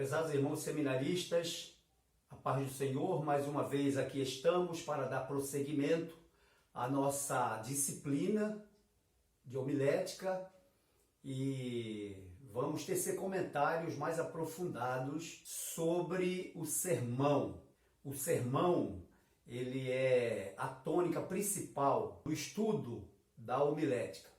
Prezados irmãos seminaristas, a paz do Senhor, mais uma vez aqui estamos para dar prosseguimento à nossa disciplina de homilética e vamos tecer comentários mais aprofundados sobre o sermão. O sermão, ele é a tônica principal do estudo da homilética.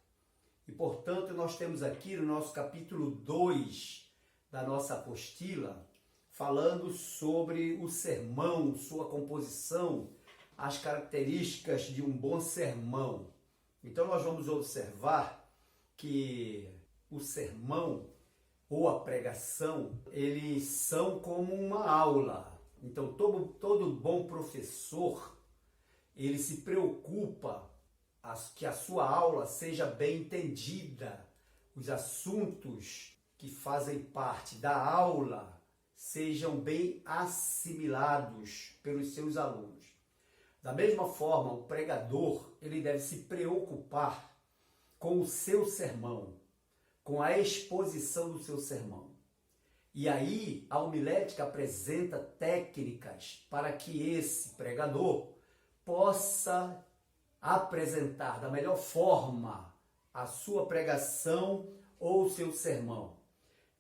E, portanto, nós temos aqui no nosso capítulo 2 da nossa apostila, falando sobre o sermão, sua composição, as características de um bom sermão. Então nós vamos observar que o sermão ou a pregação, eles são como uma aula. Então todo bom professor, ele se preocupa que a sua aula seja bem entendida, os assuntos que fazem parte da aula sejam bem assimilados pelos seus alunos. Da mesma forma, o pregador, ele deve se preocupar com o seu sermão, com a exposição do seu sermão. E aí, a homilética apresenta técnicas para que esse pregador possa apresentar da melhor forma a sua pregação ou o seu sermão.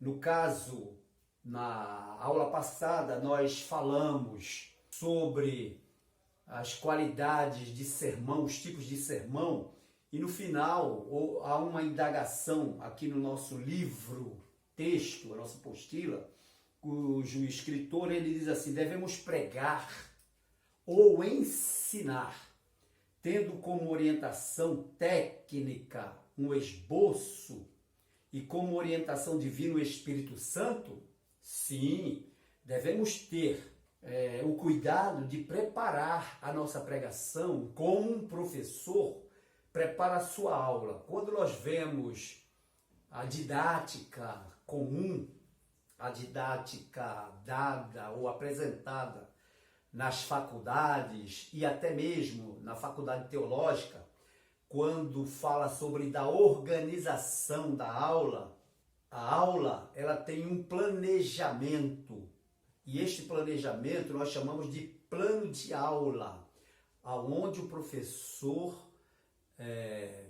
No caso, na aula passada, nós falamos sobre as qualidades de sermão, os tipos de sermão, e no final há uma indagação aqui no nosso livro, texto, a nossa apostila, cujo escritor ele diz assim: devemos pregar ou ensinar, tendo como orientação técnica um esboço e como orientação divina o Espírito Santo? Sim, devemos ter o cuidado de preparar a nossa pregação como um professor prepara a sua aula. Quando nós vemos a didática comum, a didática dada ou apresentada nas faculdades e até mesmo na faculdade teológica, quando fala sobre da organização da aula, a aula ela tem um planejamento. E este planejamento nós chamamos de plano de aula, onde o professor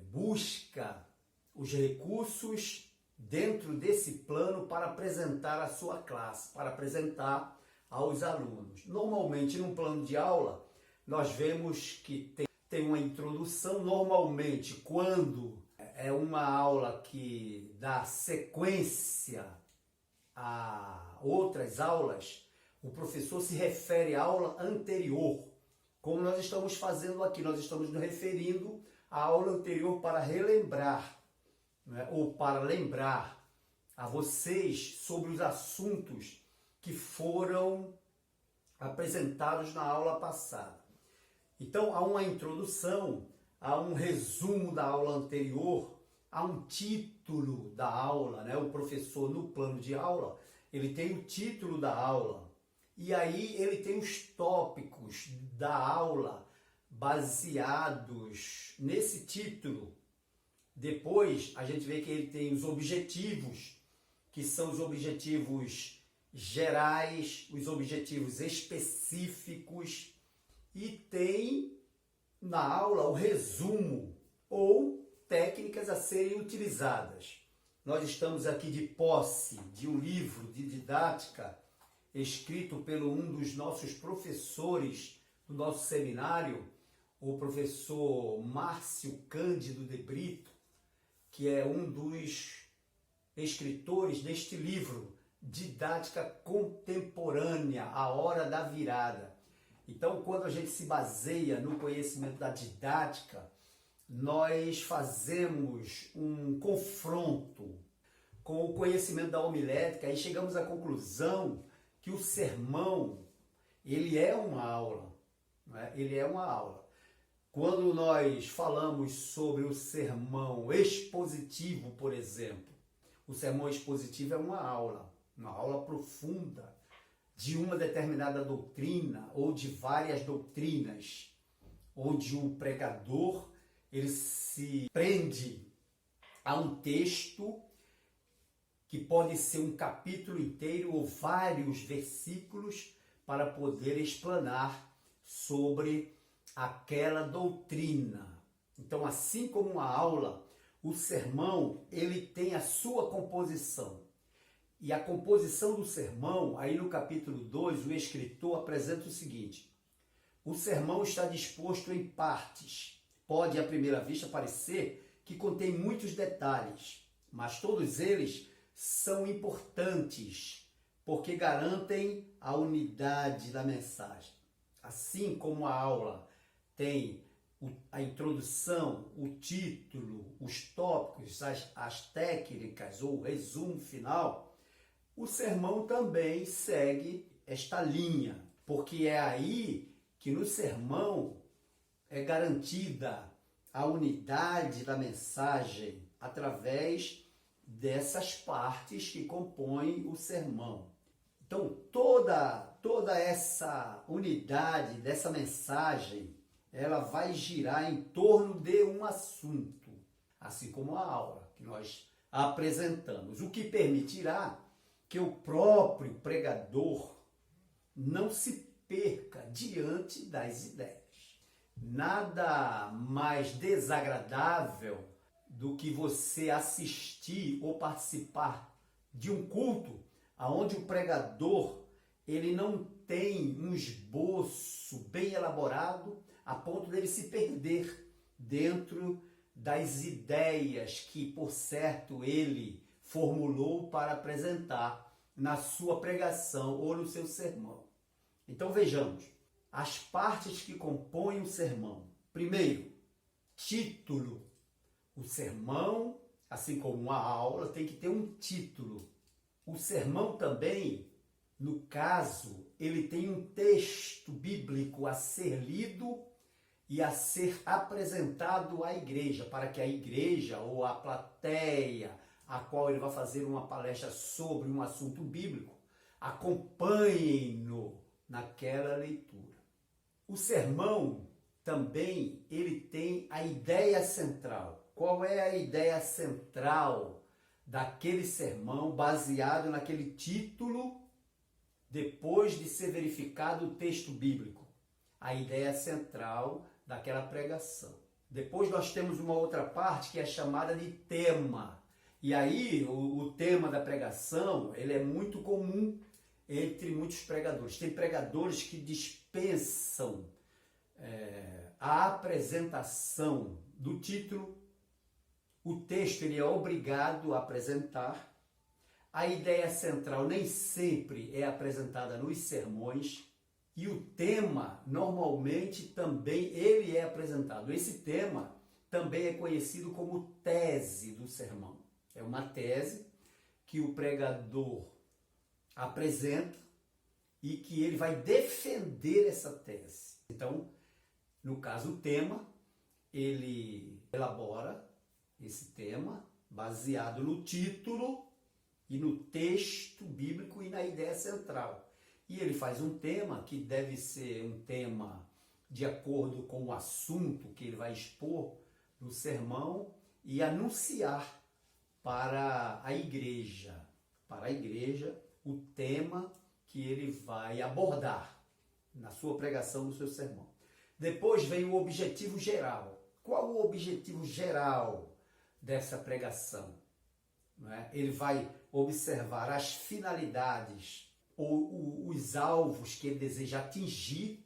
busca os recursos dentro desse plano para apresentar a sua classe, para apresentar aos alunos. Normalmente, num plano de aula, nós vemos que tem uma introdução. Normalmente, quando é uma aula que dá sequência a outras aulas, o professor se refere à aula anterior, como nós estamos fazendo aqui. Nós estamos nos referindo à aula anterior para relembrar, né, ou para lembrar a vocês sobre os assuntos que foram apresentados na aula passada. Então, há uma introdução, há um resumo da aula anterior, há um título da aula, né? O professor, no plano de aula, ele tem o título da aula, e aí ele tem os tópicos da aula baseados nesse título. Depois, a gente vê que ele tem os objetivos, que são os objetivos gerais, os objetivos específicos, e tem na aula o resumo ou técnicas a serem utilizadas. Nós estamos aqui de posse de um livro de didática escrito pelo um dos nossos professores do nosso seminário, o professor Márcio Cândido de Brito, que é um dos escritores deste livro, Didática Contemporânea, A Hora da Virada. Então, quando a gente se baseia no conhecimento da didática, nós fazemos um confronto com o conhecimento da homilética e chegamos à conclusão que o sermão, ele é uma aula, né? Ele é uma aula. Quando nós falamos sobre o sermão expositivo, por exemplo, o sermão expositivo é uma aula profunda de uma determinada doutrina ou de várias doutrinas, onde o pregador ele se prende a um texto que pode ser um capítulo inteiro ou vários versículos para poder explanar sobre aquela doutrina. Então, assim como uma aula, o sermão, ele tem a sua composição. E a composição do sermão, aí no capítulo 2, o escritor apresenta o seguinte: o sermão está disposto em partes. Pode, à primeira vista, parecer que contém muitos detalhes, mas todos eles são importantes, porque garantem a unidade da mensagem. Assim como a aula tem a introdução, o título, os tópicos, as técnicas ou o resumo final, o sermão também segue esta linha, porque é aí que no sermão é garantida a unidade da mensagem através dessas partes que compõem o sermão. Então, toda essa unidade dessa mensagem, ela vai girar em torno de um assunto, assim como a aula que nós apresentamos, o que permitirá que o próprio pregador não se perca diante das ideias. Nada mais desagradável do que você assistir ou participar de um culto onde o pregador ele não tem um esboço bem elaborado a ponto dele se perder dentro das ideias que, por certo, ele formulou para apresentar na sua pregação ou no seu sermão. Então vejamos as partes que compõem o sermão. Primeiro, título. O sermão, assim como uma aula, tem que ter um título. O sermão também, no caso, ele tem um texto bíblico a ser lido e a ser apresentado à igreja, para que a igreja ou a plateia a qual ele vai fazer uma palestra sobre um assunto bíblico, acompanhem-no naquela leitura. O sermão também ele tem a ideia central. Qual é a ideia central daquele sermão baseado naquele título depois de ser verificado o texto bíblico? A ideia central daquela pregação. Depois nós temos uma outra parte que é chamada de tema. E aí o tema da pregação ele é muito comum entre muitos pregadores. Tem pregadores que dispensam a apresentação do título. O texto ele é obrigado a apresentar. A ideia central nem sempre é apresentada nos sermões. E o tema, normalmente, também ele é apresentado. Esse tema também é conhecido como tese do sermão. É uma tese que o pregador apresenta e que ele vai defender essa tese. Então, no caso, o tema, ele elabora esse tema baseado no título e no texto bíblico e na ideia central. E ele faz um tema que deve ser um tema de acordo com o assunto que ele vai expor no sermão e anunciar para a igreja, o tema que ele vai abordar na sua pregação, no seu sermão. Depois vem o objetivo geral. Qual o objetivo geral dessa pregação? Não é? Ele vai observar as finalidades ou os alvos que ele deseja atingir,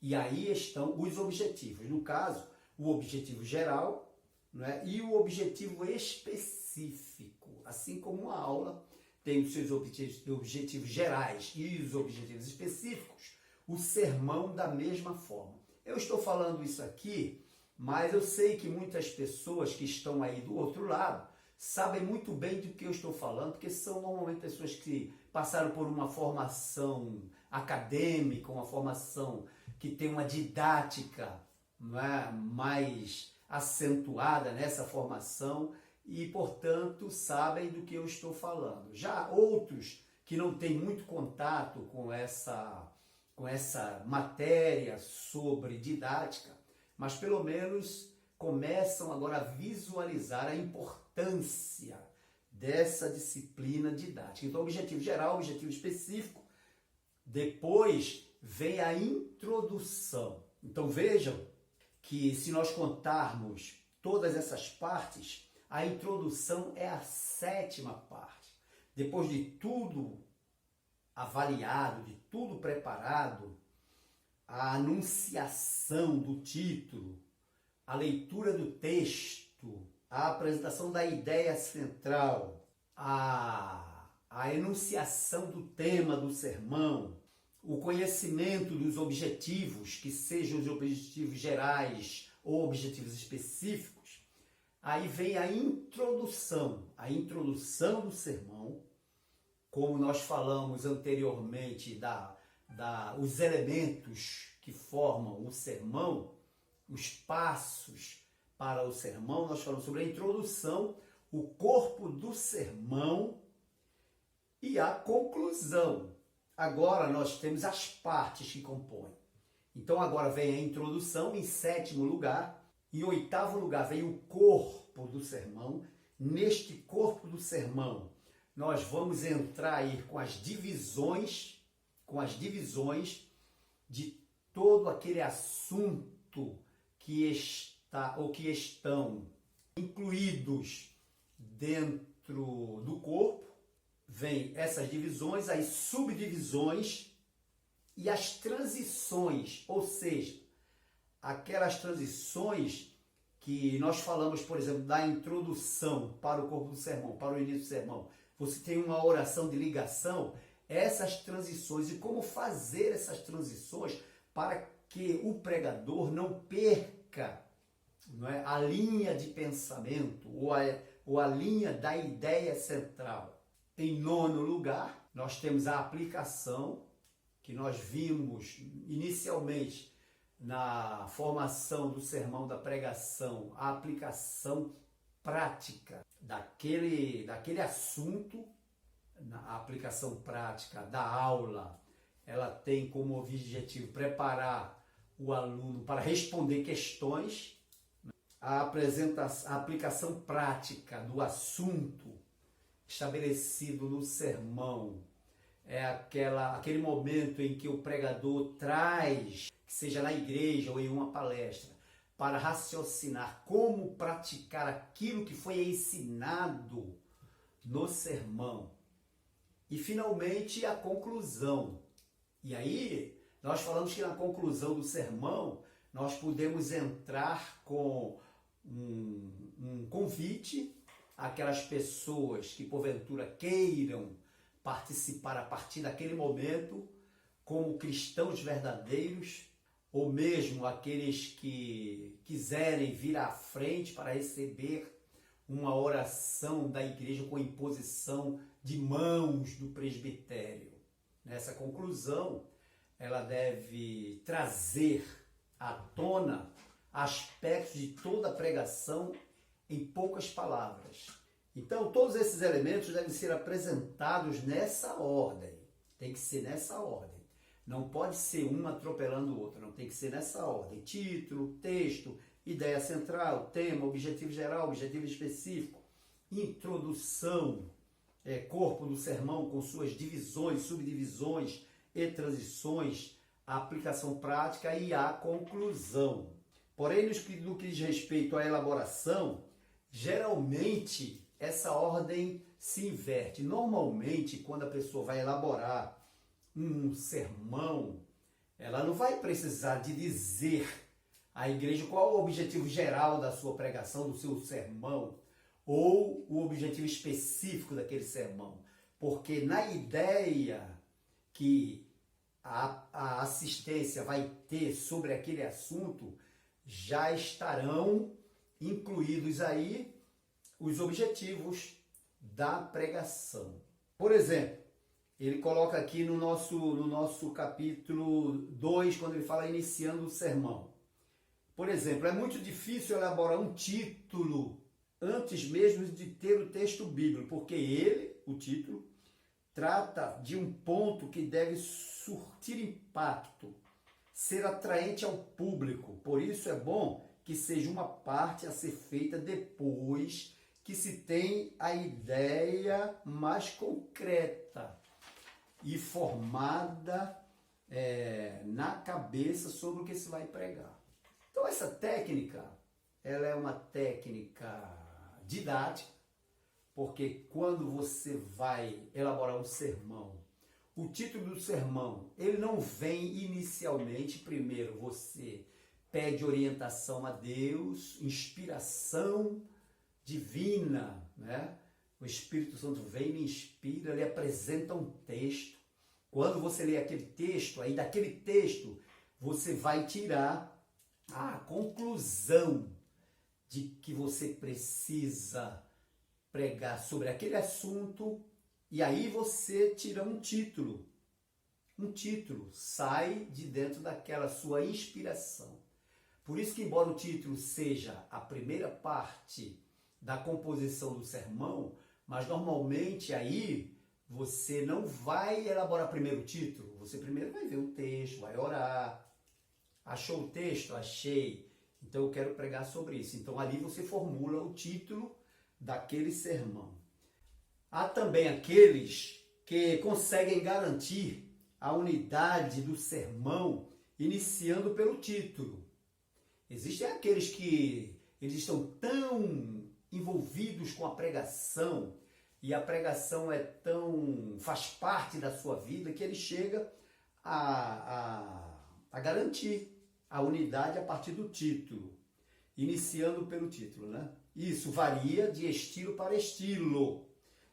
e aí estão os objetivos. No caso, o objetivo geral, não é? E o objetivo específico. Assim como uma aula tem os seus objetivos gerais e os objetivos específicos, o sermão da mesma forma. Eu estou falando isso aqui, mas eu sei que muitas pessoas que estão aí do outro lado sabem muito bem do que eu estou falando, porque são normalmente pessoas que passaram por uma formação acadêmica, uma formação que tem uma didática, não é, mais acentuada nessa formação e, portanto, sabem do que eu estou falando. Já outros que não têm muito contato com essa matéria sobre didática, mas pelo menos começam agora a visualizar a importância dessa disciplina didática. Então, objetivo geral, objetivo específico. Depois vem a introdução. Então, vejam que se nós contarmos todas essas partes, a introdução é a 7ª parte. Depois de tudo avaliado, de tudo preparado, a anunciação do título, a leitura do texto, a apresentação da ideia central, a enunciação do tema do sermão, o conhecimento dos objetivos, que sejam os objetivos gerais ou objetivos específicos, aí vem a introdução do sermão, como nós falamos anteriormente, os elementos que formam o sermão, os passos para o sermão, nós falamos sobre a introdução, o corpo do sermão e a conclusão. Agora nós temos as partes que compõem. Então agora vem a introdução em 7º lugar. Em 8º lugar vem o corpo do sermão. Neste corpo do sermão nós vamos entrar aí com as divisões de todo aquele assunto que estão incluídos dentro do corpo. Vem essas divisões, as subdivisões e as transições, ou seja, aquelas transições que nós falamos, por exemplo, da introdução para o corpo do sermão, para o início do sermão. Você tem uma oração de ligação, essas transições e como fazer essas transições para que o pregador não perca, não é, a linha de pensamento ou a linha da ideia central. Em 9º lugar, nós temos a aplicação, que nós vimos inicialmente na formação do sermão da pregação, a aplicação prática daquele assunto, a aplicação prática da aula, ela tem como objetivo preparar o aluno para responder questões. A aplicação prática do assunto estabelecido no sermão é aquele momento em que o pregador traz, que seja na igreja ou em uma palestra, para raciocinar como praticar aquilo que foi ensinado no sermão. E finalmente a conclusão. E aí nós falamos que na conclusão do sermão nós podemos entrar com um convite àquelas pessoas que porventura queiram participar a partir daquele momento como cristãos verdadeiros, ou mesmo aqueles que quiserem vir à frente para receber uma oração da igreja com imposição de mãos do presbitério. Nessa conclusão, ela deve trazer à tona aspectos de toda a pregação em poucas palavras. Então, todos esses elementos devem ser apresentados nessa ordem. Tem que ser nessa ordem. Não pode ser um atropelando o outro, não, tem que ser nessa ordem. Título, texto, ideia central, tema, objetivo geral, objetivo específico, introdução, corpo do sermão com suas divisões, subdivisões e transições, a aplicação prática e a conclusão. Porém, no que diz respeito à elaboração, geralmente essa ordem se inverte. Normalmente, quando a pessoa vai elaborar um sermão, ela não vai precisar de dizer à igreja qual o objetivo geral da sua pregação, do seu sermão, ou o objetivo específico daquele sermão. Porque na ideia que a assistência vai ter sobre aquele assunto, já estarão incluídos aí os objetivos da pregação. Por exemplo, ele coloca aqui no nosso capítulo 2, quando ele fala iniciando o sermão. Por exemplo, é muito difícil elaborar um título antes mesmo de ter o texto bíblico, porque ele, o título, trata de um ponto que deve surtir impacto, ser atraente ao público. Por isso é bom que seja uma parte a ser feita depois que se tem a ideia mais concreta e formada na cabeça sobre o que se vai pregar. Então essa técnica, ela é uma técnica didática, porque quando você vai elaborar um sermão, o título do sermão, ele não vem inicialmente, primeiro você pede orientação a Deus, inspiração divina, né? O Espírito Santo vem e me inspira, ele apresenta um texto. Quando você lê aquele texto, aí daquele texto você vai tirar a conclusão de que você precisa pregar sobre aquele assunto, e aí você tira um título. Um título sai de dentro daquela sua inspiração. Por isso que, embora o título seja a primeira parte da composição do sermão, mas normalmente aí você não vai elaborar primeiro o título, você primeiro vai ver o texto, vai orar. Achou o texto? Achei. Então eu quero pregar sobre isso. Então ali você formula o título daquele sermão. Há também aqueles que conseguem garantir a unidade do sermão iniciando pelo título. Existem aqueles que eles estão tão envolvidos com a pregação e a pregação faz parte da sua vida que ele chega a garantir a unidade a partir do título, iniciando pelo título, né? Isso varia de estilo para estilo,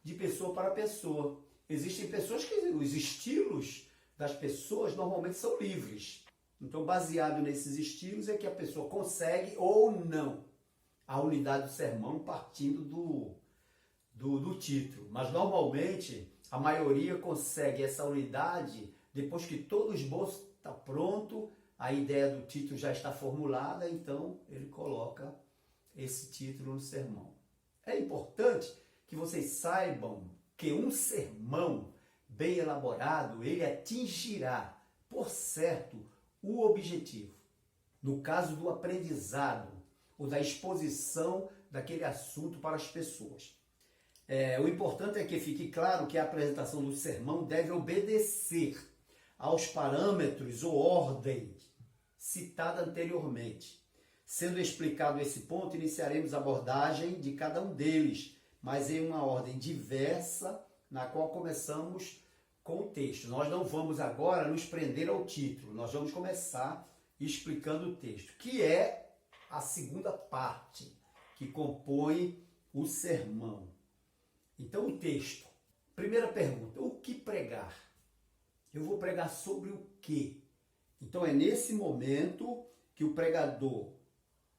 de pessoa para pessoa. Existem pessoas que os estilos das pessoas normalmente são livres. Então, baseado nesses estilos é que a pessoa consegue ou não a unidade do sermão partindo do título. Mas, normalmente, a maioria consegue essa unidade depois que todo o esboço está pronto, a ideia do título já está formulada, então ele coloca esse título no sermão. É importante que vocês saibam que um sermão bem elaborado, ele atingirá, por certo, o objetivo. No caso do aprendizado ou da exposição daquele assunto para as pessoas. O importante é que fique claro que a apresentação do sermão deve obedecer aos parâmetros ou ordem citada anteriormente. Sendo explicado esse ponto, iniciaremos a abordagem de cada um deles, mas em uma ordem diversa, na qual começamos com o texto. Nós não vamos agora nos prender ao título, nós vamos começar explicando o texto, que é a segunda parte que compõe o sermão. Então, o texto. Primeira pergunta, o que pregar? Eu vou pregar sobre o quê? Então, é nesse momento que o pregador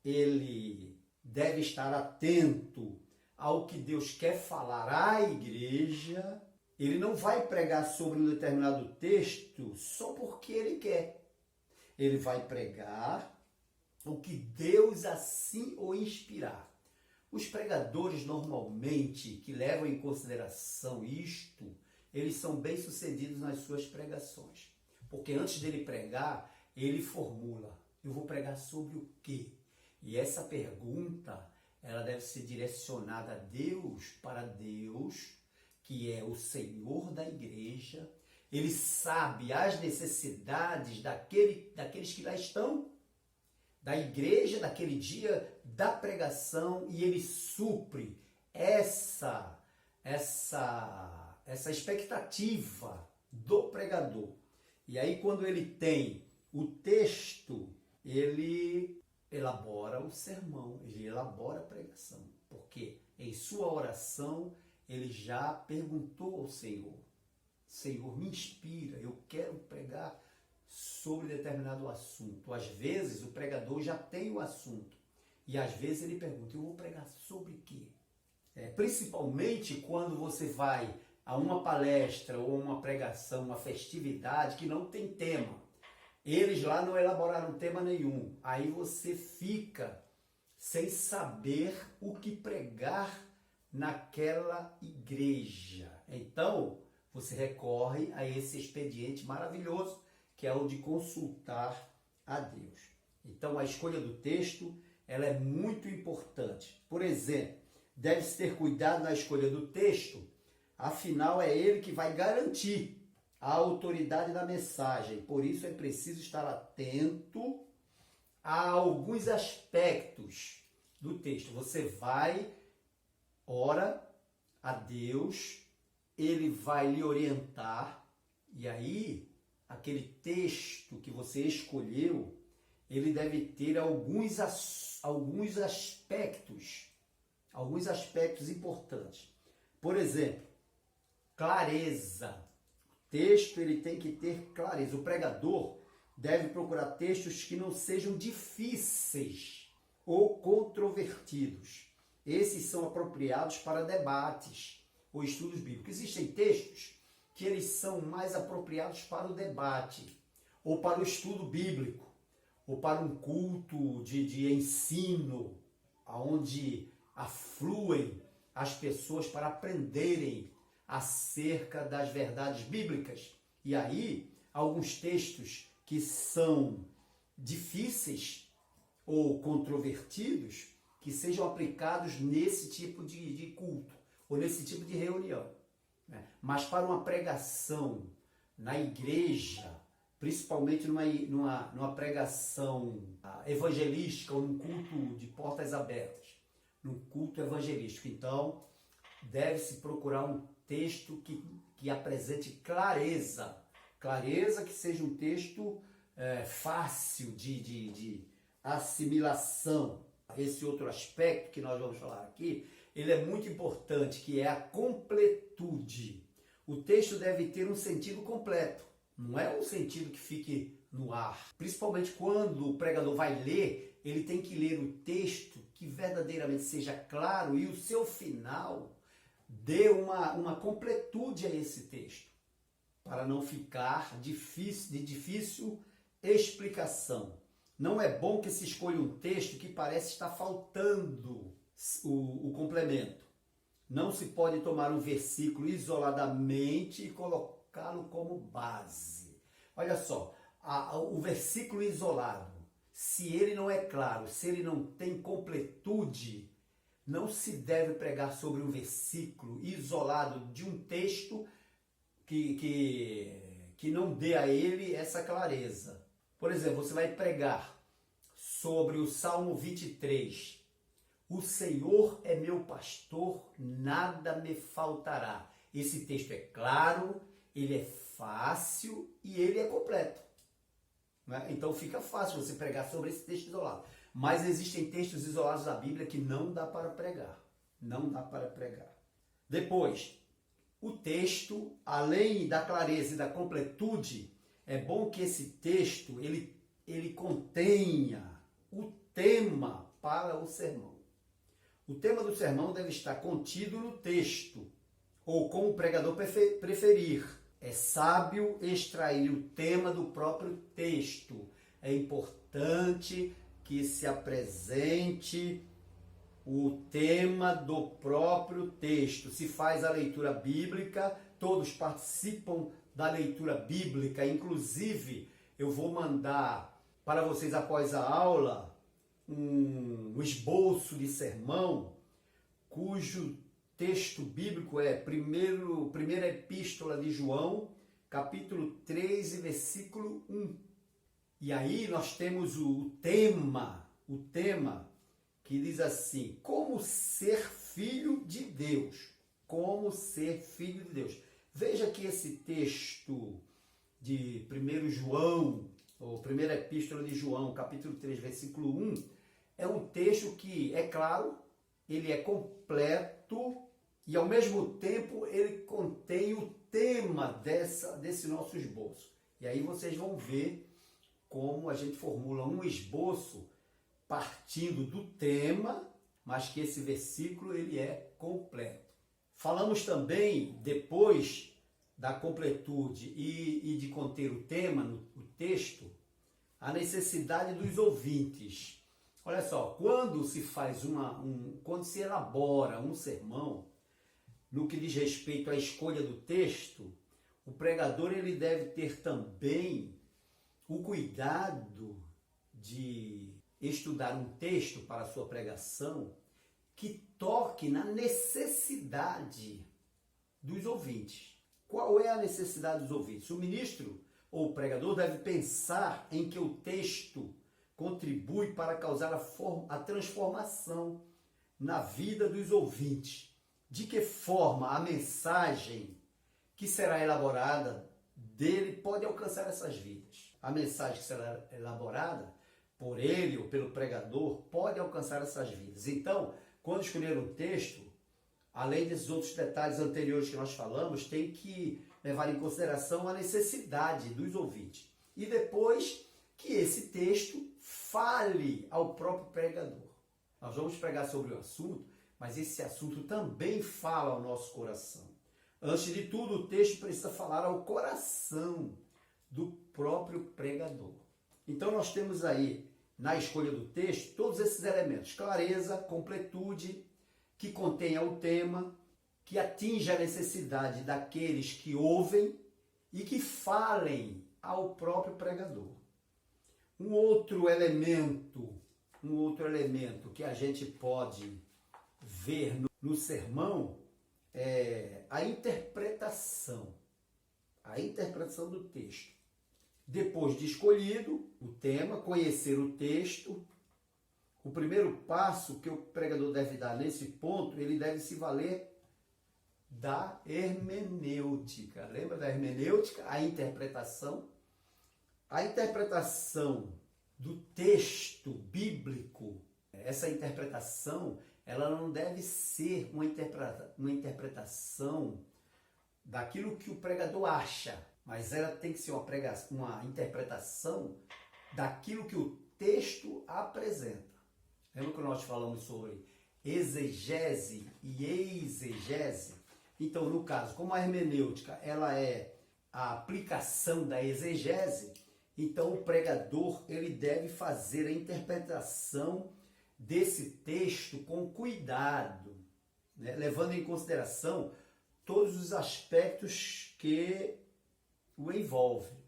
ele deve estar atento ao que Deus quer falar à igreja. Ele não vai pregar sobre um determinado texto só porque ele quer. Ele vai pregar o que Deus assim o inspirar. Os pregadores, normalmente, que levam em consideração isto, eles são bem-sucedidos nas suas pregações. Porque antes dele pregar, ele formula, eu vou pregar sobre o quê? E essa pergunta, ela deve ser direcionada a Deus, para Deus, que é o Senhor da igreja. Ele sabe as necessidades daqueles que lá estão, da igreja, daquele dia da pregação, e ele supre essa expectativa do pregador. E aí, quando ele tem o texto, ele elabora o sermão, ele elabora a pregação, porque em sua oração ele já perguntou ao Senhor: Senhor, me inspira, eu quero pregar sobre determinado assunto. Às vezes o pregador já tem o assunto, e às vezes ele pergunta: eu vou pregar sobre quê? Principalmente quando você vai a uma palestra ou uma pregação, uma festividade que não tem tema. Eles lá não elaboraram tema nenhum. Aí você fica sem saber o que pregar naquela igreja. Então, você recorre a esse expediente maravilhoso, que é o de consultar a Deus. Então, a escolha do texto, ela é muito importante. Por exemplo, deve-se ter cuidado na escolha do texto, afinal é ele que vai garantir a autoridade da mensagem. Por isso é preciso estar atento a alguns aspectos do texto. Você vai, ora a Deus, ele vai lhe orientar, e aí aquele texto que você escolheu, ele deve ter alguns aspectos importantes. Por exemplo, clareza. O texto ele tem que ter clareza. O pregador deve procurar textos que não sejam difíceis ou controvertidos. Esses são apropriados para debates ou estudos bíblicos. Existem textos que eles são mais apropriados para o debate, ou para o estudo bíblico, ou para um culto de ensino, onde afluem as pessoas para aprenderem acerca das verdades bíblicas. E aí, alguns textos que são difíceis ou controvertidos, que sejam aplicados nesse tipo de culto, ou nesse tipo de reunião. Mas para uma pregação na igreja, principalmente numa pregação evangelística ou num culto de portas abertas, num culto evangelístico, então deve-se procurar um texto que apresente clareza, que seja um texto fácil de assimilação. Esse outro aspecto que nós vamos falar aqui, ele é muito importante, que é a completude. O texto deve ter um sentido completo, não é um sentido que fique no ar. Principalmente quando o pregador vai ler, ele tem que ler o texto que verdadeiramente seja claro e o seu final dê uma completude a esse texto, para não ficar de difícil explicação. Não é bom que se escolha um texto que parece estar faltando o complemento. Não se pode tomar um versículo isoladamente e colocá-lo como base. Olha só, o versículo isolado, se ele não é claro, se ele não tem completude, não se deve pregar sobre um versículo isolado de um texto que não dê a ele essa clareza. Por exemplo, você vai pregar sobre o Salmo 23. O Senhor é meu pastor, nada me faltará. Esse texto é claro, ele é fácil e ele é completo. Né? Então fica fácil você pregar sobre esse texto isolado. Mas existem textos isolados da Bíblia que não dá para pregar. Não dá para pregar. Depois, o texto, além da clareza e da completude, é bom que esse texto ele contenha o tema para o sermão. O tema do sermão deve estar contido no texto, ou como o pregador preferir. É sábio extrair o tema do próprio texto. É importante que se apresente o tema do próprio texto. Se faz a leitura bíblica, todos participam da leitura bíblica. Inclusive, eu vou mandar para vocês após a aula um esboço de sermão, cujo texto bíblico é primeira epístola de João, capítulo 3, versículo 1. E aí nós temos o tema que diz assim: como ser filho de Deus. Como ser filho de Deus. Veja que esse texto de 1 João, ou primeira epístola de João, capítulo 3, versículo 1, é um texto que é claro, ele é completo e ao mesmo tempo ele contém o tema desse nosso esboço. E aí vocês vão ver como a gente formula um esboço partindo do tema, mas que esse versículo ele é completo. Falamos também, depois da completude e de conter o tema no texto, a necessidade dos ouvintes. Olha só, quando se faz quando se elabora um sermão, no que diz respeito à escolha do texto, o pregador ele deve ter também o cuidado de estudar um texto para a sua pregação que toque na necessidade dos ouvintes. Qual é a necessidade dos ouvintes? O ministro ou o pregador deve pensar em que o texto contribui para causar a transformação na vida dos ouvintes. De que forma a mensagem que será elaborada dele pode alcançar essas vidas? A mensagem que será elaborada por ele ou pelo pregador pode alcançar essas vidas. Então, quando escolher um texto, além desses outros detalhes anteriores que nós falamos, tem que levar em consideração a necessidade dos ouvintes. E depois que esse texto fale ao próprio pregador. Nós vamos pregar sobre o assunto, mas esse assunto também fala ao nosso coração. Antes de tudo, o texto precisa falar ao coração do próprio pregador. Então nós temos aí, na escolha do texto, todos esses elementos: clareza, completude, que contenha o tema, que atinja a necessidade daqueles que ouvem e que falem ao próprio pregador. Um outro elemento que a gente pode ver no sermão é a interpretação do texto. Depois de escolhido o tema, conhecer o texto, o primeiro passo que o pregador deve dar nesse ponto, ele deve se valer da hermenêutica. Lembra da hermenêutica? A interpretação. A interpretação do texto bíblico, essa interpretação, ela não deve ser uma interpretação daquilo que o pregador acha, mas ela tem que ser uma interpretação daquilo que o texto apresenta. Lembra que nós falamos sobre exegese e exegese? Então, no caso, como a hermenêutica ela é a aplicação da exegese, então o pregador ele deve fazer a interpretação desse texto com cuidado, né? Levando em consideração todos os aspectos que o envolvem.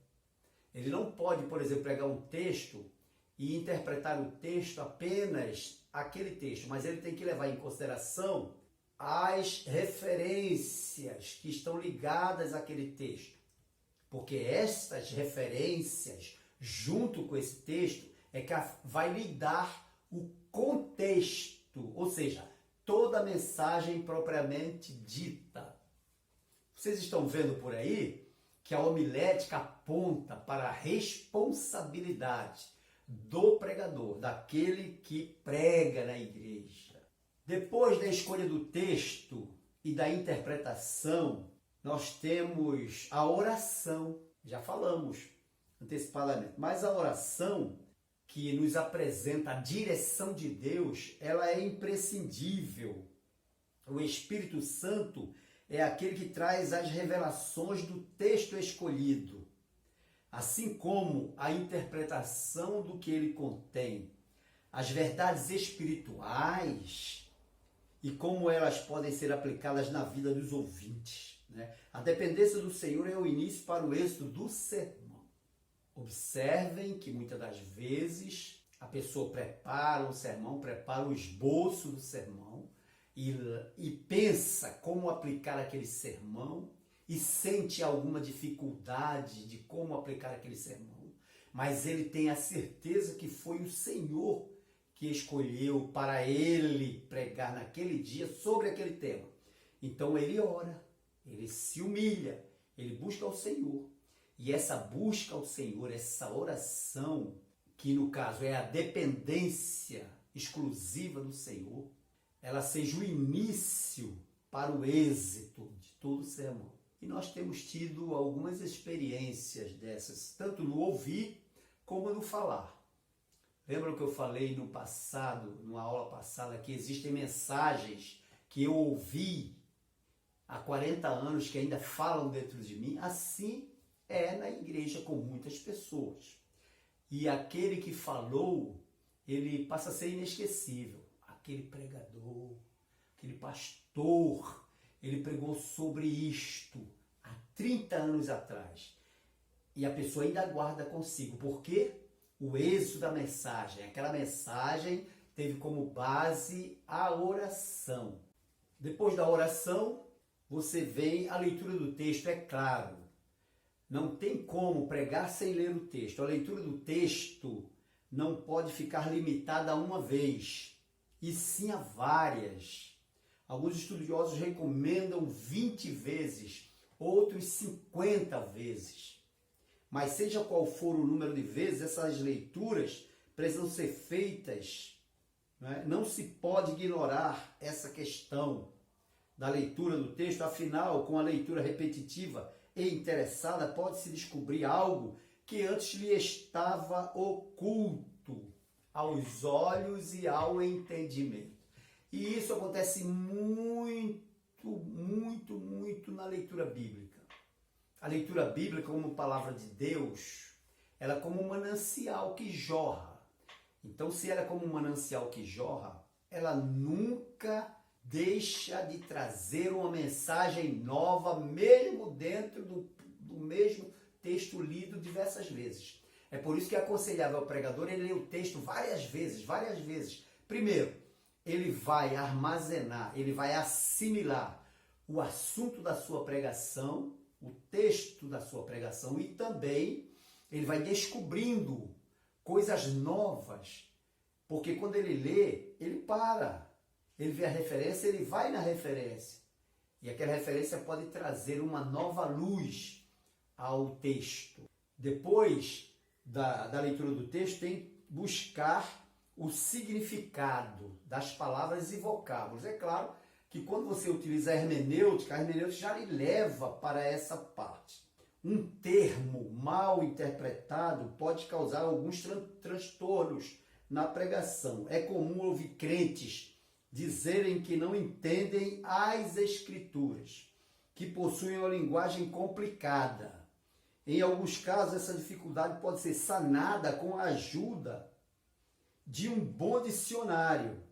Ele não pode, por exemplo, pegar um texto e interpretar o texto apenas aquele texto, mas ele tem que levar em consideração as referências que estão ligadas àquele texto. Porque estas referências, junto com esse texto, é que vai lhe dar o contexto, ou seja, toda a mensagem propriamente dita. Vocês estão vendo por aí que a homilética aponta para a responsabilidade do pregador, daquele que prega na igreja. Depois da escolha do texto e da interpretação, nós temos a oração. Já falamos antecipadamente, mas a oração que nos apresenta a direção de Deus, ela é imprescindível. O Espírito Santo é aquele que traz as revelações do texto escolhido, assim como a interpretação do que ele contém, as verdades espirituais e como elas podem ser aplicadas na vida dos ouvintes, né? A dependência do Senhor é o início para o êxito do sermão. Observem que muitas das vezes a pessoa prepara um sermão, prepara o esboço do sermão e pensa como aplicar aquele sermão e sente alguma dificuldade de como aplicar aquele sermão, mas ele tem a certeza que foi o Senhor que escolheu para ele pregar naquele dia sobre aquele tema. Então ele ora, ele se humilha, ele busca ao Senhor. E essa busca ao Senhor, essa oração, que no caso é a dependência exclusiva do Senhor, ela seja o início para o êxito de todo o sermão. E nós temos tido algumas experiências dessas, tanto no ouvir como no falar. Lembram que eu falei no passado, numa aula passada, que existem mensagens que eu ouvi há 40 anos que ainda falam dentro de mim? Assim é na igreja com muitas pessoas. E aquele que falou, ele passa a ser inesquecível. Aquele pregador, aquele pastor, ele pregou sobre isto há 30 anos atrás. E a pessoa ainda guarda consigo. Por quê? O êxito da mensagem, aquela mensagem teve como base a oração. Depois da oração, você vem a leitura do texto, é claro. Não tem como pregar sem ler o texto. A leitura do texto não pode ficar limitada a uma vez, e sim a várias. Alguns estudiosos recomendam 20 vezes, outros 50 vezes. Mas seja qual for o número de vezes, essas leituras precisam ser feitas, né? Não se pode ignorar essa questão da leitura do texto, afinal, com a leitura repetitiva e interessada, pode-se descobrir algo que antes lhe estava oculto aos olhos e ao entendimento. E isso acontece muito na leitura bíblica. A leitura bíblica, como palavra de Deus, ela é como um manancial que jorra. Então, se ela é como um manancial que jorra, ela nunca deixa de trazer uma mensagem nova, mesmo dentro do mesmo texto lido diversas vezes. É por isso que é aconselhável ao pregador ele ler o texto várias vezes. Primeiro, ele vai armazenar, ele vai assimilar o assunto da sua pregação, o texto da sua pregação, e também ele vai descobrindo coisas novas, porque quando ele lê, ele para, ele vê a referência, ele vai na referência, e aquela referência pode trazer uma nova luz ao texto. Depois da leitura do texto, tem buscar o significado das palavras e vocábulos. É claro que quando você utiliza a hermenêutica já lhe leva para essa parte. Um termo mal interpretado pode causar alguns transtornos na pregação. É comum ouvir crentes dizerem que não entendem as Escrituras, que possuem uma linguagem complicada. Em alguns casos, essa dificuldade pode ser sanada com a ajuda de um bom dicionário,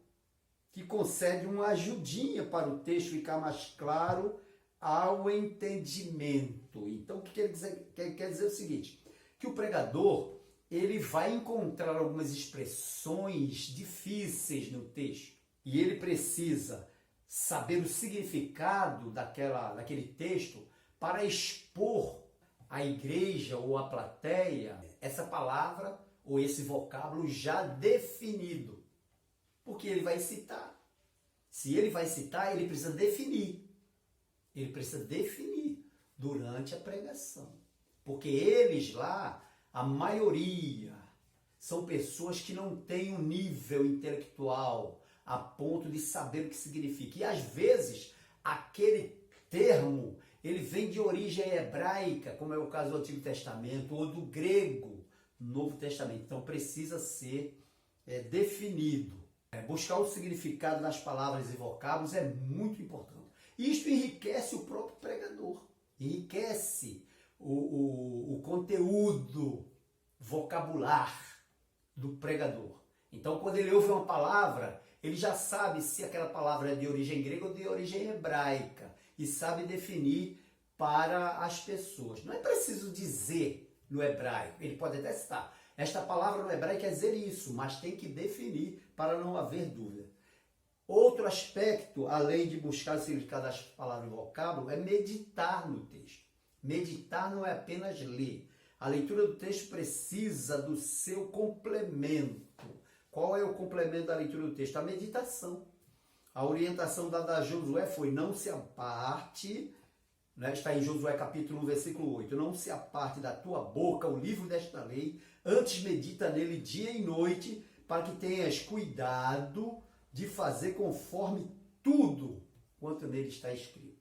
que concede uma ajudinha para o texto ficar mais claro ao entendimento. Então, o que quer dizer é o seguinte, que o pregador ele vai encontrar algumas expressões difíceis no texto, e ele precisa saber o significado daquele texto para expor à igreja ou à plateia essa palavra ou esse vocábulo já definido. Porque ele vai citar. Se ele vai citar, ele precisa definir. Ele precisa definir durante a pregação. Porque eles lá, a maioria, são pessoas que não têm um nível intelectual a ponto de saber o que significa. E às vezes, aquele termo, ele vem de origem hebraica, como é o caso do Antigo Testamento, ou do grego, Novo Testamento. Então precisa ser definido. Buscar o significado das palavras e vocábulos é muito importante. Isto enriquece o próprio pregador, enriquece o conteúdo vocabular do pregador. Então, quando ele ouve uma palavra, ele já sabe se aquela palavra é de origem grega ou de origem hebraica e sabe definir para as pessoas. Não é preciso dizer no hebraico, ele pode até citar. Esta palavra no hebraico quer dizer isso, mas tem que definir para não haver dúvida. Outro aspecto, além de buscar o significado das palavras e vocábulo, é meditar no texto. Meditar não é apenas ler. A leitura do texto precisa do seu complemento. Qual é o complemento da leitura do texto? A meditação. A orientação dada a Josué foi: não se aparte, né? Está em Josué capítulo 1, versículo 8. Não se aparte da tua boca o livro desta lei, antes medita nele dia e noite, para que tenhas cuidado de fazer conforme tudo quanto nele está escrito.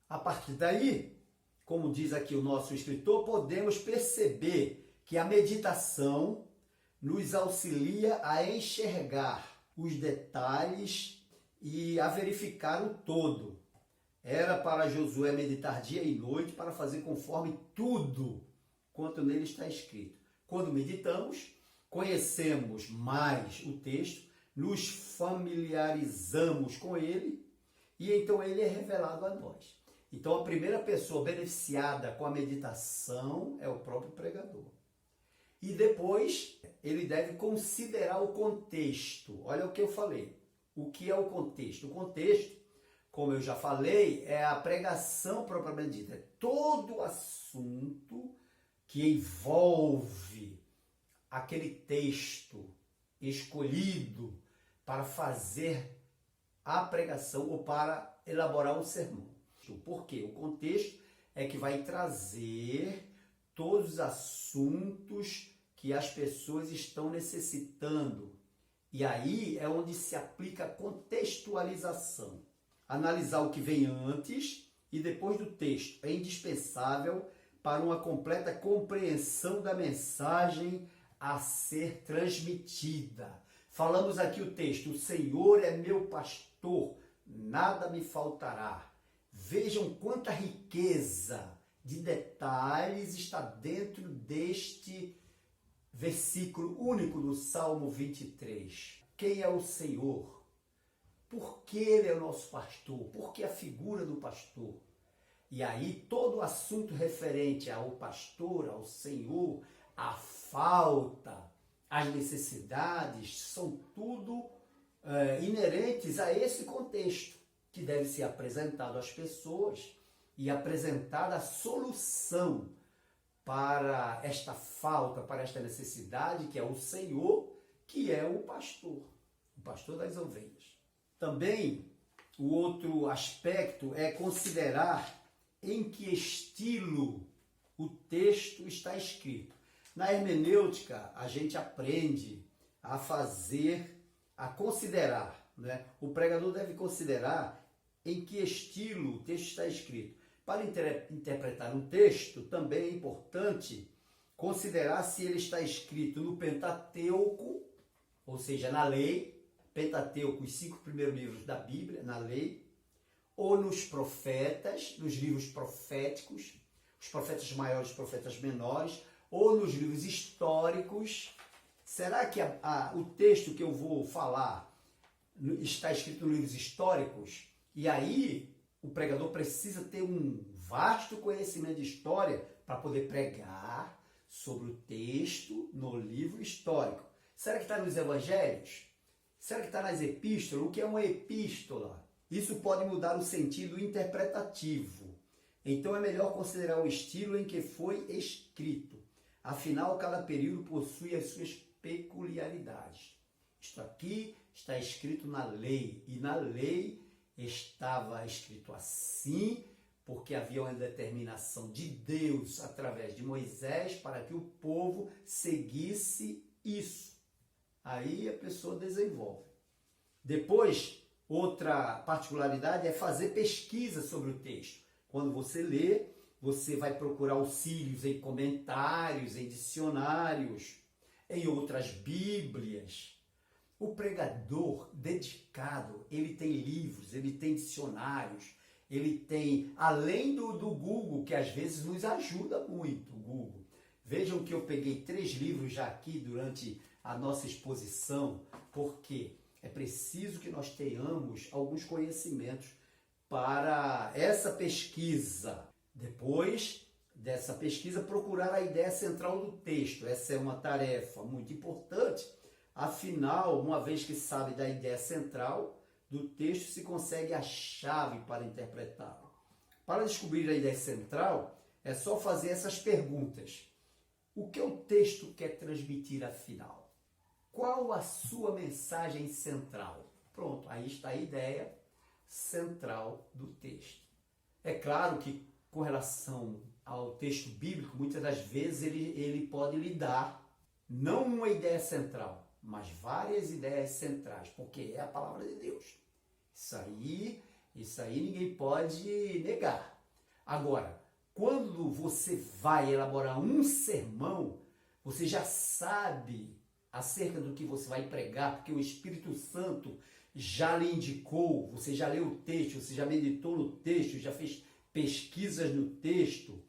A partir daí, como diz aqui o nosso escritor, podemos perceber que a meditação nos auxilia a enxergar os detalhes e a verificar o todo. Era para Josué meditar dia e noite para fazer conforme tudo quanto nele está escrito. Quando meditamos, conhecemos mais o texto, nos familiarizamos com ele e então ele é revelado a nós. Então a primeira pessoa beneficiada com a meditação é o próprio pregador. E depois ele deve considerar o contexto. Olha o que eu falei. O que é o contexto? O contexto, como eu já falei, é a pregação propriamente dita. É todo assunto que envolve aquele texto escolhido para fazer a pregação ou para elaborar o sermão. Por quê? O contexto é que vai trazer todos os assuntos que as pessoas estão necessitando. E aí é onde se aplica a contextualização. Analisar o que vem antes e depois do texto é indispensável para uma completa compreensão da mensagem a ser transmitida. Falamos aqui o texto: o Senhor é meu pastor, nada me faltará. Vejam quanta riqueza de detalhes está dentro deste versículo único do Salmo 23. Quem é o Senhor? Por que Ele é o nosso pastor? Por que a figura do pastor? E aí todo o assunto referente ao pastor, ao Senhor, a falta, as necessidades, são tudo inerentes a esse contexto, que deve ser apresentado às pessoas e apresentada a solução para esta falta, para esta necessidade, que é o Senhor, que é o pastor das ovelhas. Também o outro aspecto é considerar em que estilo o texto está escrito. Na hermenêutica, a gente aprende a considerar, né? O pregador deve considerar em que estilo o texto está escrito. Para interpretar um texto, também é importante considerar se ele está escrito no Pentateuco, ou seja, na lei, Pentateuco, os 5 primeiros livros da Bíblia, na lei, ou nos profetas, nos livros proféticos, os profetas maiores, os profetas menores, ou nos livros históricos. Será que o texto que eu vou falar está escrito nos livros históricos? E aí o pregador precisa ter um vasto conhecimento de história para poder pregar sobre o texto no livro histórico. Será que está nos evangelhos? Será que está nas epístolas? O que é uma epístola? Isso pode mudar o sentido interpretativo. Então é melhor considerar o estilo em que foi escrito. Afinal, cada período possui as suas peculiaridades. Isto aqui está escrito na lei, e na lei estava escrito assim, porque havia uma determinação de Deus através de Moisés para que o povo seguisse isso. Aí a pessoa desenvolve. Depois, outra particularidade é fazer pesquisa sobre o texto. Quando você lê, você vai procurar auxílios em comentários, em dicionários, em outras bíblias. O pregador dedicado, ele tem livros, ele tem dicionários, ele tem, além do Google, que às vezes nos ajuda muito, o Google. Vejam que eu peguei 3 livros já aqui durante a nossa exposição, porque é preciso que nós tenhamos alguns conhecimentos para essa pesquisa. Depois dessa pesquisa, procurar a ideia central do texto. Essa é uma tarefa muito importante. Afinal, uma vez que sabe da ideia central do texto, se consegue a chave para interpretá-lo. Para descobrir a ideia central, é só fazer essas perguntas. O que o texto quer transmitir afinal? Qual a sua mensagem central? Pronto, aí está a ideia central do texto. É claro que com relação ao texto bíblico, muitas das vezes ele pode lhe dar não uma ideia central, mas várias ideias centrais, porque é a palavra de Deus. Isso aí ninguém pode negar. Agora, quando você vai elaborar um sermão, você já sabe acerca do que você vai pregar, porque o Espírito Santo já lhe indicou, você já leu o texto, você já meditou no texto, já fez pesquisas no texto.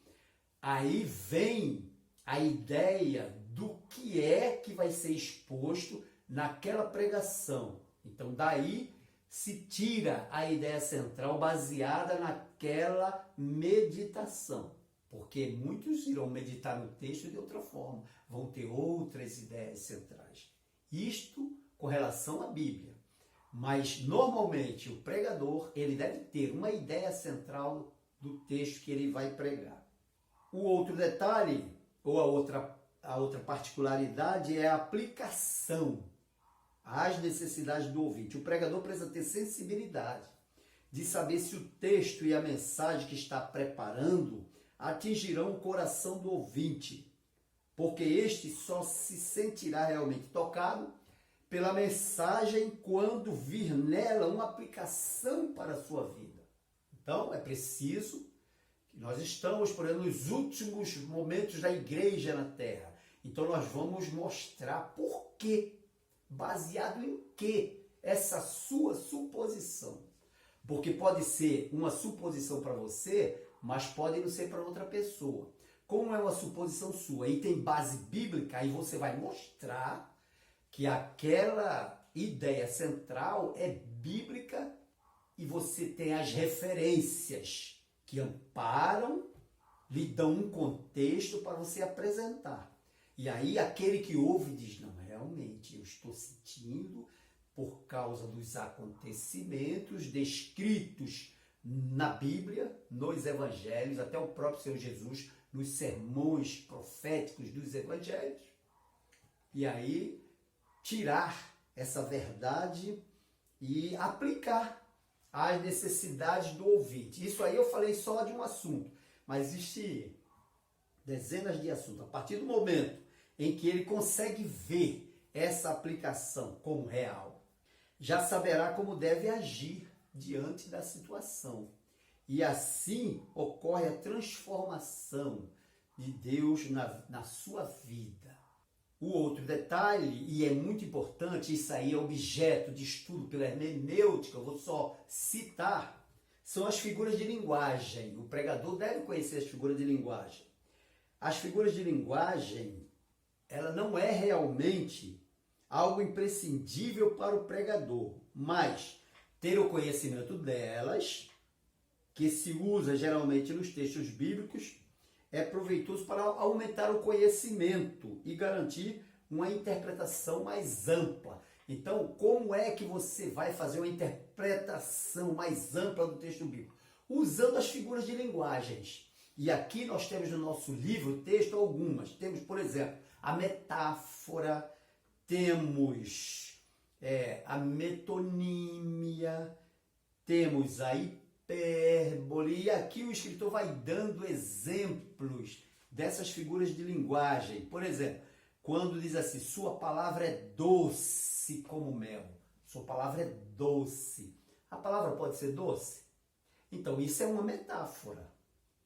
Aí vem a ideia do que é que vai ser exposto naquela pregação. Então, daí se tira a ideia central baseada naquela meditação. porque muitos irão meditar no texto de outra forma, vão ter outras ideias centrais. Isto com relação à Bíblia. Mas, normalmente, o pregador ele deve ter uma ideia central do texto que ele vai pregar. O outro detalhe, ou a outra particularidade, é a aplicação às necessidades do ouvinte. O pregador precisa ter sensibilidade de saber se o texto e a mensagem que está preparando atingirão o coração do ouvinte, porque este só se sentirá realmente tocado pela mensagem quando vir nela uma aplicação para a sua vida. Então, é preciso que nós estamos, por exemplo, nos últimos momentos da igreja na Terra. Então, nós vamos mostrar por quê, baseado em quê essa sua suposição. Porque pode ser uma suposição para você, mas pode não ser para outra pessoa. Como é uma suposição sua e tem base bíblica, aí você vai mostrar que aquela ideia central é bíblica e você tem as referências que amparam, lhe dão um contexto para você apresentar. E aí aquele que ouve diz, não, realmente, eu estou sentindo por causa dos acontecimentos descritos na Bíblia, nos evangelhos, até o próprio Senhor Jesus, nos sermões proféticos dos evangelhos. E aí tirar essa verdade e aplicar às necessidades do ouvinte. Isso aí eu falei só de um assunto, mas existe dezenas de assuntos. A partir do momento em que ele consegue ver essa aplicação como real, já saberá como deve agir diante da situação. E assim ocorre a transformação de Deus na sua vida. O outro detalhe, e é muito importante, isso aí é objeto de estudo pela hermenêutica, eu vou só citar, são as figuras de linguagem. O pregador deve conhecer as figuras de linguagem. As figuras de linguagem, ela não é realmente algo imprescindível para o pregador, mas ter o conhecimento delas, que se usa geralmente nos textos bíblicos, é proveitoso para aumentar o conhecimento e garantir uma interpretação mais ampla. Então, como é que você vai fazer uma interpretação mais ampla do texto bíblico? Usando as figuras de linguagens. E aqui nós temos no nosso livro, texto, algumas. Temos, por exemplo, a metáfora, temos a metonímia, temos a hipérbole, e aqui o escritor vai dando exemplos dessas figuras de linguagem. Por exemplo, quando diz assim, sua palavra é doce como mel. Sua palavra é doce. A palavra pode ser doce? Então, isso é uma metáfora.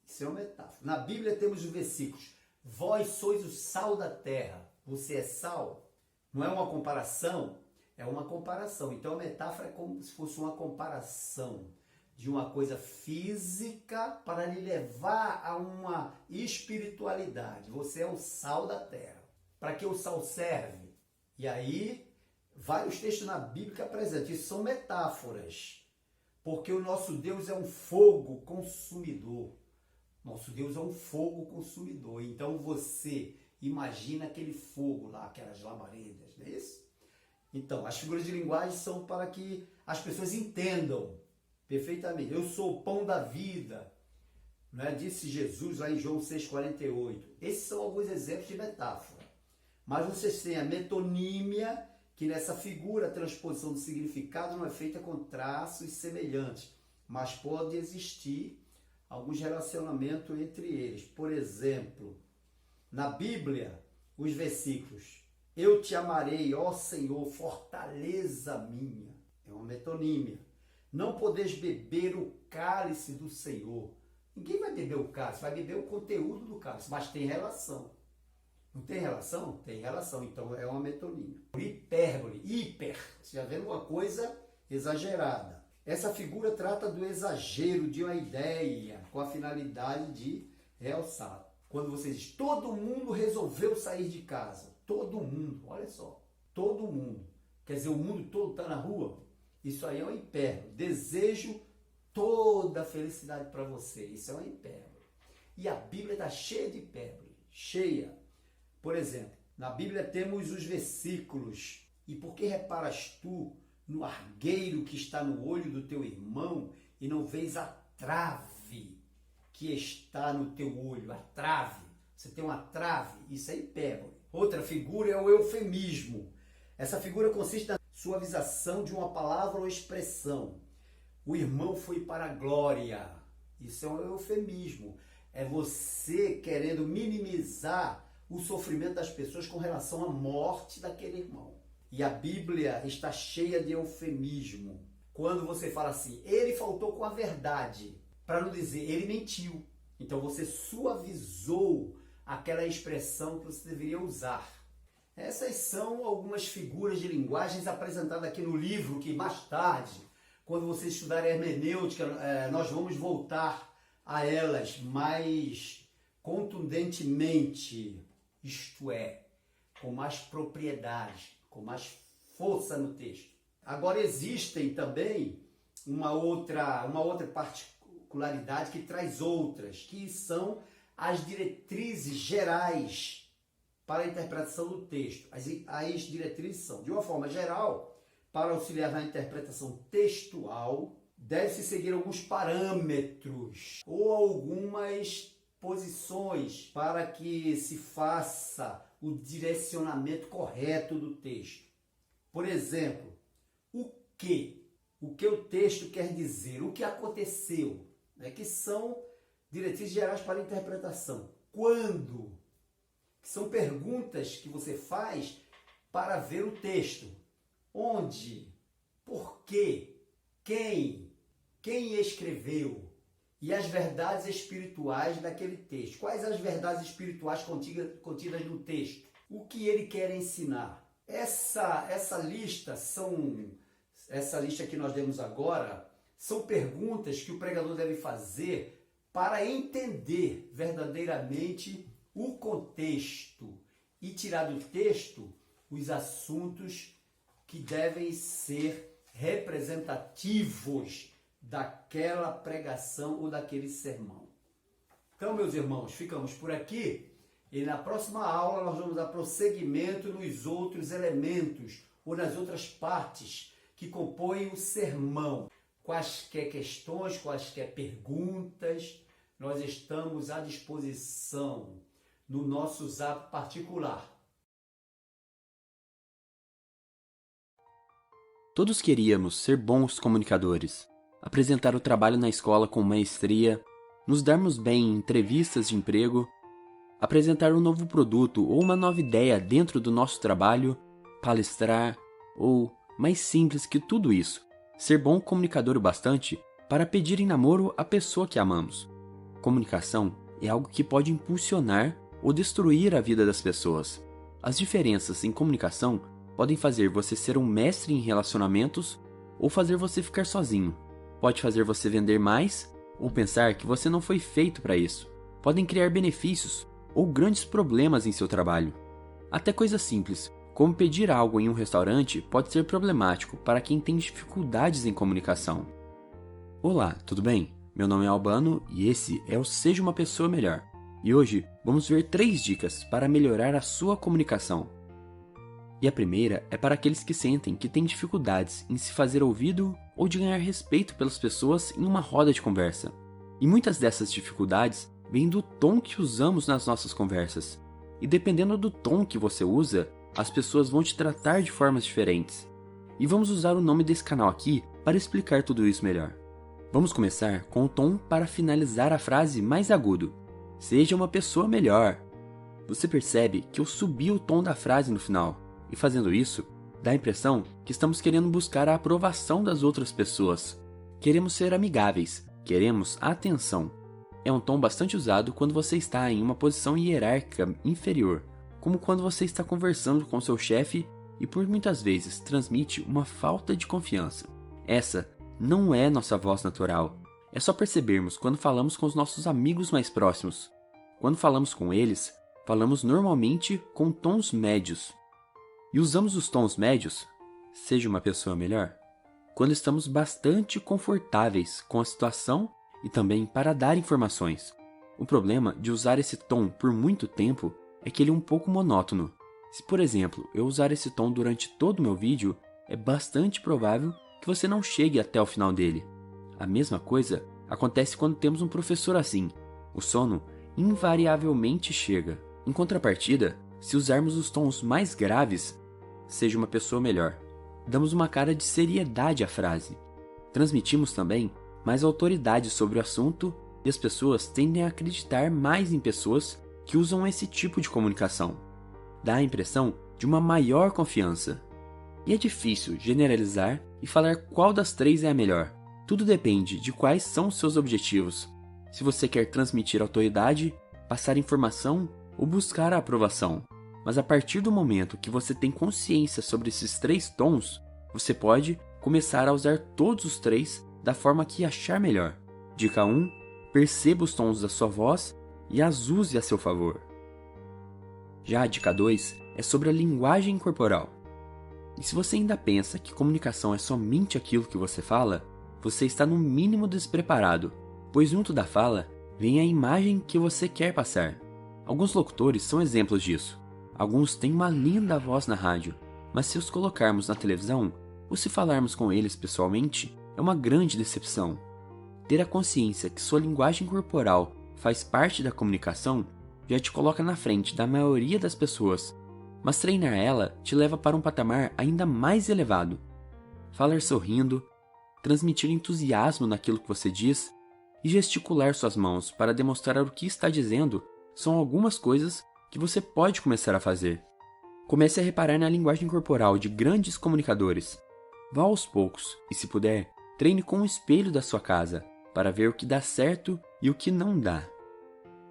Isso é uma metáfora. Na Bíblia temos os versículos, vós sois o sal da terra. Você é sal? Não é uma comparação? É uma comparação. Então, a metáfora é como se fosse uma comparação de uma coisa física para lhe levar a uma espiritualidade. Você é o sal da terra. Para que o sal serve? E aí, vários textos na Bíblia que apresentam. Isso são metáforas. Porque o nosso Deus é um fogo consumidor. Nosso Deus é um fogo consumidor. Então, você imagina aquele fogo lá, aquelas labaredas, não é isso? Então, as figuras de linguagem são para que as pessoas entendam perfeitamente. Eu sou o pão da vida, não é? Disse Jesus lá em João 6,48. Esses são alguns exemplos de metáfora. Mas vocês têm a metonímia, que nessa figura a transposição do significado não é feita com traços semelhantes, mas pode existir alguns relacionamentos entre eles. Por exemplo, na Bíblia, os versículos, eu te amarei, ó Senhor, fortaleza minha, é uma metonímia. Não podeis beber o cálice do Senhor. Ninguém vai beber o cálice, vai beber o conteúdo do cálice, mas tem relação. Não tem relação? Tem relação, então é uma metonímia. Hipérbole, hiper, você já vê uma coisa exagerada. Essa figura trata do exagero de uma ideia, com a finalidade de realçar. Quando você diz, todo mundo resolveu sair de casa. Todo mundo, olha só, todo mundo. Quer dizer, o mundo todo está na rua? Isso aí é uma hipérbole. Desejo toda a felicidade para você. Isso é uma hipérbole. E a Bíblia está cheia de hipérbole, cheia. Por exemplo, na Bíblia temos os versículos: e por que reparas tu no argueiro que está no olho do teu irmão e não vês a trave que está no teu olho? A trave. Você tem uma trave, isso é hipérbole. Outra figura é o eufemismo. Essa figura consiste na suavização de uma palavra ou expressão. O irmão foi para a glória. Isso é um eufemismo. É você querendo minimizar o sofrimento das pessoas com relação à morte daquele irmão. E a Bíblia está cheia de eufemismo. Quando você fala assim, ele faltou com a verdade, para não dizer, ele mentiu. Então você suavizou aquela expressão que você deveria usar. Essas são algumas figuras de linguagens apresentadas aqui no livro, que mais tarde, quando você estudar hermenêutica, nós vamos voltar a elas mais contundentemente, isto é, com mais propriedade, com mais força no texto. Agora existem também uma outra particularidade que traz outras, que são as diretrizes gerais para a interpretação do texto. As diretrizes são, de uma forma geral, para auxiliar na interpretação textual, deve-se seguir alguns parâmetros ou algumas posições para que se faça o direcionamento correto do texto. Por exemplo, o que o texto quer dizer, o que aconteceu, né? Que são diretrizes gerais para a interpretação. Quando? Que são perguntas que você faz para ver o texto. Onde? Por quê? Quem? Quem escreveu? E as verdades espirituais daquele texto. Quais as verdades espirituais contidas no texto? O que ele quer ensinar? Essa lista que nós demos agora são perguntas que o pregador deve fazer para entender verdadeiramente o contexto e tirar do texto os assuntos que devem ser representativos daquela pregação ou daquele sermão. Então, meus irmãos, ficamos por aqui e na próxima aula nós vamos dar prosseguimento nos outros elementos ou nas outras partes que compõem o sermão. Quaisquer questões, quaisquer perguntas, nós estamos à disposição no nosso zap particular. Todos queríamos ser bons comunicadores, apresentar o trabalho na escola com maestria, nos darmos bem em entrevistas de emprego, apresentar um novo produto ou uma nova ideia dentro do nosso trabalho, palestrar ou, mais simples que tudo isso, ser bom comunicador o bastante para pedir em namoro a pessoa que amamos. Comunicação é algo que pode impulsionar ou destruir a vida das pessoas. As diferenças em comunicação podem fazer você ser um mestre em relacionamentos ou fazer você ficar sozinho. Pode fazer você vender mais ou pensar que você não foi feito para isso. Podem criar benefícios ou grandes problemas em seu trabalho. Até coisas simples, como pedir algo em um restaurante, pode ser problemático para quem tem dificuldades em comunicação. Olá, tudo bem? Meu nome é Albano e esse é o Seja uma Pessoa Melhor. E hoje vamos ver 3 dicas para melhorar a sua comunicação. E a primeira é para aqueles que sentem que têm dificuldades em se fazer ouvido ou de ganhar respeito pelas pessoas em uma roda de conversa. E muitas dessas dificuldades vêm do tom que usamos nas nossas conversas. E dependendo do tom que você usa, as pessoas vão te tratar de formas diferentes. E vamos usar o nome desse canal aqui para explicar tudo isso melhor. Vamos começar com o tom para finalizar a frase mais agudo. Seja uma pessoa melhor. Você percebe que eu subi o tom da frase no final. E fazendo isso, dá a impressão que estamos querendo buscar a aprovação das outras pessoas. Queremos ser amigáveis, queremos atenção. É um tom bastante usado quando você está em uma posição hierárquica inferior, como quando você está conversando com seu chefe e por muitas vezes transmite uma falta de confiança. Essa não é nossa voz natural. É só percebermos quando falamos com os nossos amigos mais próximos. Quando falamos com eles, falamos normalmente com tons médios. E usamos os tons médios, seja uma pessoa melhor, quando estamos bastante confortáveis com a situação e também para dar informações. O problema de usar esse tom por muito tempo é que ele é um pouco monótono. Se, por exemplo, eu usar esse tom durante todo o meu vídeo, é bastante provável que você não chegue até o final dele. A mesma coisa acontece quando temos um professor assim. O sono invariavelmente chega. Em contrapartida, se usarmos os tons mais graves, seja uma pessoa melhor. Damos uma cara de seriedade à frase. Transmitimos também mais autoridade sobre o assunto e as pessoas tendem a acreditar mais em pessoas que usam esse tipo de comunicação. Dá a impressão de uma maior confiança. E é difícil generalizar e falar qual das três é a melhor. Tudo depende de quais são os seus objetivos. Se você quer transmitir autoridade, passar informação ou buscar a aprovação. Mas a partir do momento que você tem consciência sobre esses três tons, você pode começar a usar todos os três da forma que achar melhor. Dica 1. Perceba os tons da sua voz e as use a seu favor. Já a dica 2 é sobre a linguagem corporal. E se você ainda pensa que comunicação é somente aquilo que você fala, você está no mínimo despreparado, pois junto da fala vem a imagem que você quer passar. Alguns locutores são exemplos disso. Alguns têm uma linda voz na rádio, mas se os colocarmos na televisão, ou se falarmos com eles pessoalmente, é uma grande decepção. Ter a consciência que sua linguagem corporal faz parte da comunicação já te coloca na frente da maioria das pessoas, mas treinar ela te leva para um patamar ainda mais elevado. Falar sorrindo, transmitir entusiasmo naquilo que você diz e gesticular suas mãos para demonstrar o que está dizendo são algumas coisas que você pode começar a fazer. Comece a reparar na linguagem corporal de grandes comunicadores. Vá aos poucos e, se puder, treine com um espelho da sua casa para ver o que dá certo e o que não dá.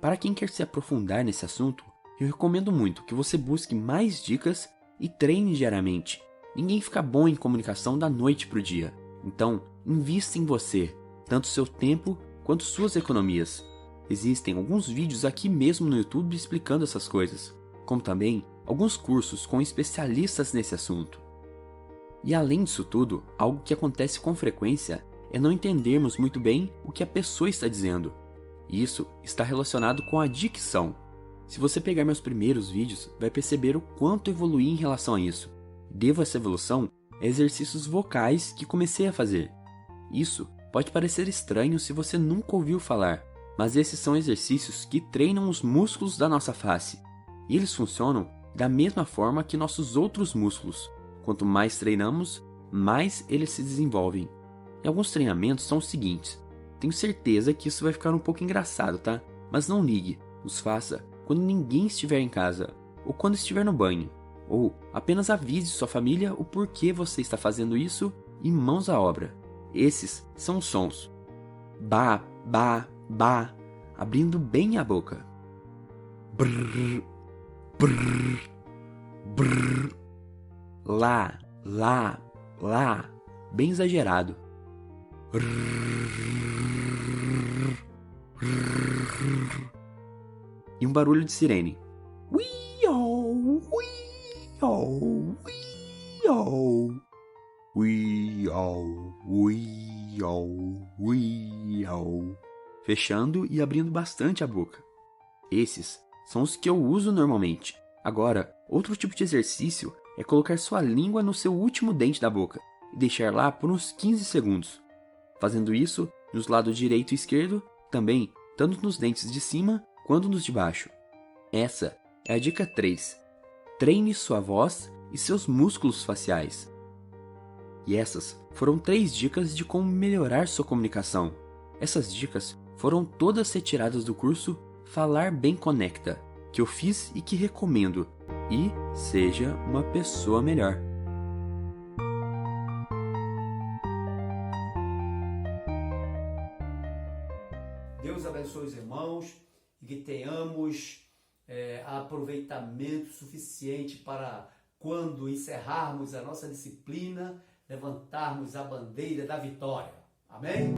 Para quem quer se aprofundar nesse assunto, eu recomendo muito que você busque mais dicas e treine diariamente. Ninguém fica bom em comunicação da noite para o dia. Então, invista em você, tanto seu tempo quanto suas economias. Existem alguns vídeos aqui mesmo no YouTube explicando essas coisas, como também alguns cursos com especialistas nesse assunto. E além disso tudo, algo que acontece com frequência é não entendermos muito bem o que a pessoa está dizendo. Isso está relacionado com a dicção. Se você pegar meus primeiros vídeos, vai perceber o quanto evoluí em relação a isso. Devo essa evolução a exercícios vocais que comecei a fazer. Isso pode parecer estranho se você nunca ouviu falar, mas esses são exercícios que treinam os músculos da nossa face. E eles funcionam da mesma forma que nossos outros músculos. Quanto mais treinamos, mais eles se desenvolvem. E alguns treinamentos são os seguintes. Tenho certeza que isso vai ficar um pouco engraçado, tá? Mas não ligue, os faça quando ninguém estiver em casa, ou quando estiver no banho. Ou apenas avise sua família o porquê você está fazendo isso e mãos à obra. Esses são os sons. Ba, ba, ba, abrindo bem a boca. Brrr, brrr, brrr. Lá, lá, lá, bem exagerado. E um barulho de sirene. Uiou, uiou, uiou. Uiou, uiou, uiou. Fechando e abrindo bastante a boca. Esses são os que eu uso normalmente. Agora, outro tipo de exercício é colocar sua língua no seu último dente da boca e deixar lá por uns 15 segundos. Fazendo isso nos lados direito e esquerdo, também tanto nos dentes de cima quanto nos de baixo. Essa é a dica 3. Treine sua voz e seus músculos faciais. E essas foram 3 dicas de como melhorar sua comunicação. Essas dicas foram todas retiradas do curso Falar Bem Conecta, que eu fiz e que recomendo. E seja uma pessoa melhor. Deus abençoe os irmãos e que tenhamos aproveitamento suficiente para, quando encerrarmos a nossa disciplina, levantarmos a bandeira da vitória. Amém?